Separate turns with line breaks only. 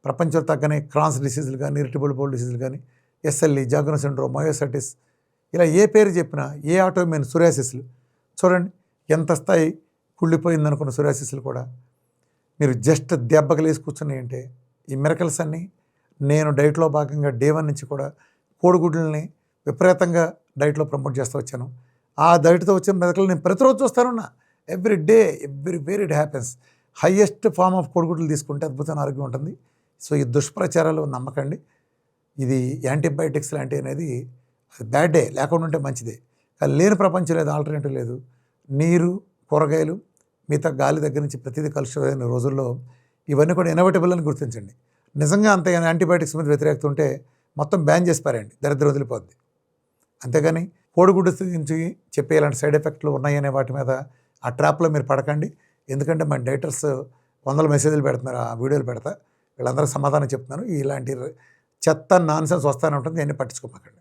ప్రపంచం తగ్గనే క్రాన్స్ డిసీజులు కానీ, irritable bowel డిసీజులు కానీ, ఎస్ఎల్ఈ, జాగ్రన్ సిండ్రోమ్, మయోసైటిస్, ఇలా ఏ పేరు చెప్పినా, ఏ ఆటోఇమ్యూన్ సోరియాసిస్లు చూడండి ఎంత స్థాయి కుళ్ళిపోయిందనుకున్న సోరియాసిస్లు కూడా మీరు జస్ట్ దెబ్బకి లేసి కూర్చున్నాయి అంటే ఈ మిరకల్స్ అన్నీ నేను డైట్లో భాగంగా డే 1 నుంచి కూడా కోడిగుడ్లని విపరీతంగా డైట్లో ప్రమోట్ చేస్తూ వచ్చాను. ఆ డైట్తో వచ్చిన మిరకలు నేను ప్రతిరోజు చూస్తానున్నా. Every day everywhere it happens. Highest form of కోడిగుడ్లు తీసుకుంటే అద్భుతమైన ఆరోగ్యం ఉంటుంది. సో ఈ దుష్ప్రచారాలు నమ్మకండి. ఇది యాంటీబయాటిక్స్ లాంటివి అనేది బ్యాడ్ డే, లేకుండా ఉంటే మంచిదే. కానీ లేని ప్రపంచం లేదు, ఆల్టర్నేటివ్ లేదు. నీరు, కూరగాయలు, మిగతా గాలి దగ్గర నుంచి ప్రతిదీ కలుషితమైన రోజుల్లో ఇవన్నీ కూడా ఇన్నోవేటబుల్ అని గుర్తించండి. నిజంగా అంత యాంటీబయాటిక్స్ మీద వ్యతిరేకత ఉంటే మొత్తం బ్యాన్ చేసి పారేయండి, దరిద్రం వదిలిపోద్ది. అంతేగాని కోడిగుడ్డు నుంచి చెప్పే ఇలాంటి సైడ్ ఎఫెక్ట్లు ఉన్నాయనే వాటి మీద ఆ ట్రాప్లో మీరు పడకండి. ఎందుకంటే మన డైటర్స్ 100 మెసేజ్లు పెడుతున్నారు, ఆ వీడియోలు పెడతా, వీళ్ళందరికీ సమాధానం చెప్తున్నాను. ఇలాంటి చెత్త నాన్సెన్స్ వస్తానే ఉంటుంది, అన్నీ పట్టించుకోమాకండి.